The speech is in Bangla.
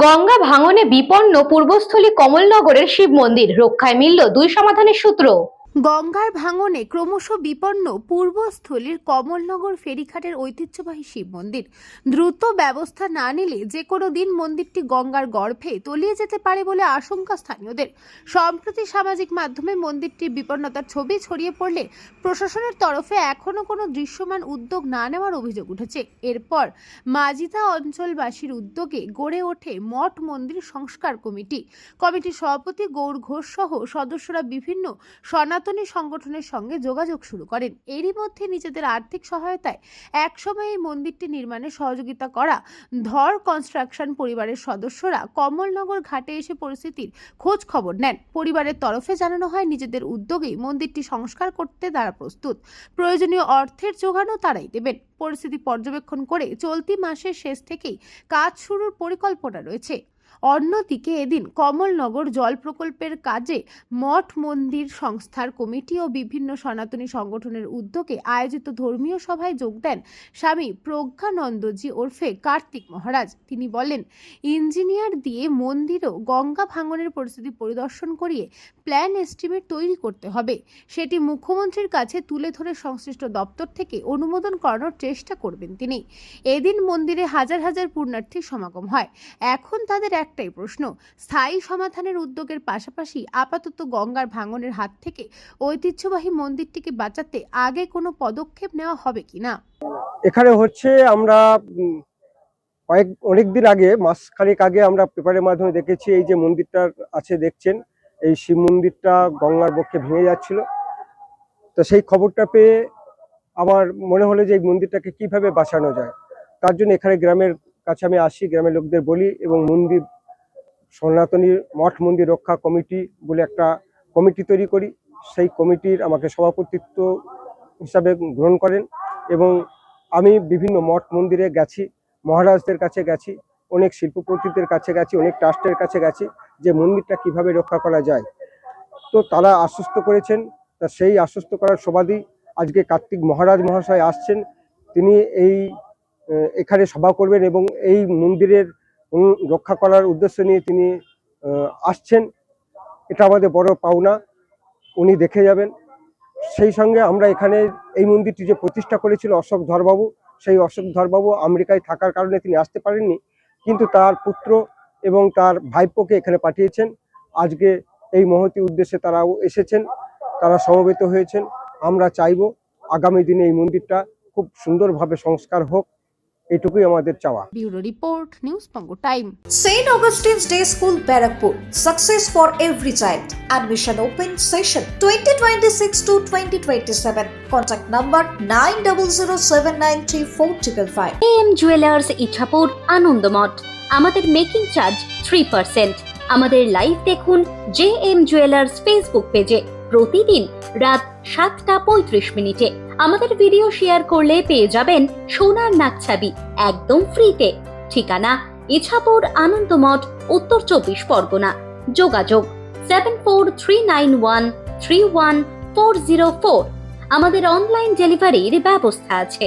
গঙ্গা ভাঙনে বিপন্ন পূর্বস্থলী কমলনগরের শিব মন্দির, রক্ষায় মিলল দুই সমাধানের সূত্র। গঙ্গার ভাঙনে ক্রমশ বিপন্ন পূর্বস্থলীর কমলনগর ফেরিঘাটের ঐতিহ্যবাহী শিব মন্দির। দ্রুত ব্যবস্থা না নিলে যে কোনো দিন মন্দিরটি গঙ্গার গর্ভে তলিয়ে যেতে পারে বলে আশঙ্কা স্থানীয়দের। সম্প্রতি সামাজিক মাধ্যমে মন্দিরটির বিপন্নতার ছবি ছড়িয়ে পড়লে প্রশাসনের তরফে এখনও কোনো দৃশ্যমান উদ্যোগ না নেওয়ার অভিযোগ উঠেছে। এরপর মাজিদা অঞ্চলবাসীর উদ্যোগে গড়ে ওঠে মঠ মন্দির সংস্কার কমিটি। কমিটির সভাপতি গৌর ঘোষ সহ সদস্যরা বিভিন্ন সনাতনী সংগঠনের সঙ্গে যোগাযোগ শুরু করেন। এরই মধ্যে নিজেদের আর্থিক সহায়তায় একসময় এই মন্দিরটি নির্মাণে সহযোগিতা করা ধর কনস্ট্রাকশন পরিবারের সদস্যরা কমলনগর ঘাটে এসে পরিস্থিতির খোঁজ খবর নেন। পরিবারের তরফে জানানো হয় নিজেদের উদ্যোগেই মন্দিরটি সংস্কার করতে তারা প্রস্তুত, প্রয়োজনীয় অর্থের যোগানও তারাই দেবেন। পরিস্থিতি পর্যবেক্ষণ করে চলতি মাসের শেষ থেকেই কাজ শুরুর পরিকল্পনা রয়েছে। অন্যদিকে এদিন কমলনগর জল প্রকল্পের কাজে মঠ মন্দির সংস্থার কমিটি ও বিভিন্ন সনাতনী সংগঠনের উদ্যোগে আয়োজিত ধর্মীয় সভায় যোগ দেন স্বামী প্রজ্ঞানন্দজি ওরফে কার্তিক মহারাজ। তিনি বলেন, ইঞ্জিনিয়ার দিয়ে মন্দির ও গঙ্গা ভাঙনের পরিস্থিতি পরিদর্শন করিয়ে প্ল্যান এস্টিমেট তৈরি করতে হবে। সেটি মুখ্যমন্ত্রীর কাছে তুলে ধরে সংশ্লিষ্ট দপ্তর থেকে অনুমোদন করানোর চেষ্টা করবেন তিনি। এদিন মন্দিরে হাজার হাজার পুণ্যার্থীর সমাগম হয়। এখন তাদের একটাই প্রশ্ন, স্থায়ী সমাধানের উদ্যোগের পাশাপাশি আপাতত গঙ্গার ভাঙনের হাত থেকে ঐতিহ্যবাহী মন্দিরটিকে বাঁচাতে আগে কোনো পদক্ষেপ নেওয়া হবে কিনা। এখানে হচ্ছে আমরা অনেকদিন আগে, মাসখানেক আগে আমরা পেপারের মাধ্যমে দেখেছি এই যে মন্দিরটা আছে দেখছেন, এই শিব মন্দিরটা গঙ্গার বক্ষে ভেঙে যাচ্ছিল। তো সেই খবরটা পেয়ে আমার মনে হলো যে এই মন্দিরটাকে কিভাবে বাঁচানো যায়। তার জন্য এখানে গ্রামের কাছে আমি আসি, গ্রামের লোকদের বলি এবং মন্দির সনাতনী মঠ মন্দির রক্ষা কমিটি বলে একটা কমিটি তৈরি করি। সেই কমিটির আমাকে সভাপতিত্ব হিসাবে গ্রহণ করেন এবং আমি বিভিন্ন মঠ মন্দিরে গেছি, মহারাজদের কাছে গেছি, অনেক শিল্পপতিদের কাছে গেছি, অনেক ট্রাস্টের কাছে গেছি যে মন্দিরটা কিভাবে রক্ষা করা যায়। তো তারা আশ্বস্ত করেছেন। তা সেই আশ্বস্ত করার সুবাদেই আজকে কার্তিক মহারাজ মহাশয় আসছেন। তিনি এখানে সভা করবেন এবং এই মন্দিরের রক্ষা করার উদ্দেশ্য নিয়ে তিনি আসছেন। এটা আমাদের বড় পাওনা, উনি দেখে যাবেন। সেই সঙ্গে আমরা এখানে এই মন্দিরটি যে প্রতিষ্ঠা করেছিল অশোক ধরবাবু, সেই অশোক ধরবাবু আমেরিকায় থাকার কারণে তিনি আসতে পারেননি, কিন্তু তার পুত্র এবং তার ভাইপোকে এখানে পাঠিয়েছেন। আজকে এই মহতী উদ্দেশ্যে তারাও এসেছেন, তারা সমবেত হয়েছেন। আমরা চাইব আগামী দিনে এই মন্দিরটা খুব সুন্দরভাবে সংস্কার হোক, এটুকুই আমাদের চাওয়া। ব্যুরো রিপোর্ট, নিউজ পঙ্গো time. St. Augustine's Day School, Barakpur. Success for every child. Admission open session 2026 to 2027. Contact number 9007934555. AM jewellers Ichhapur, Anandamath. আমাদের মেকিং চার্জ 3%। আমাদের লাইভ দেখুন JM জুয়েলার্স ফেসবুক পেজে প্রতিদিন রাত 7:35 আমাদের ভিডিও শেয়ার করলে পেয়ে যাবেন সোনার নাকছাবি একদম ফ্রিতে। ঠিকানা ইছাপুর, আনন্দমঠ, উত্তর 24 পরগনা। যোগাযোগ 7439131404। আমাদের অনলাইন ডেলিভারির ব্যবস্থা আছে।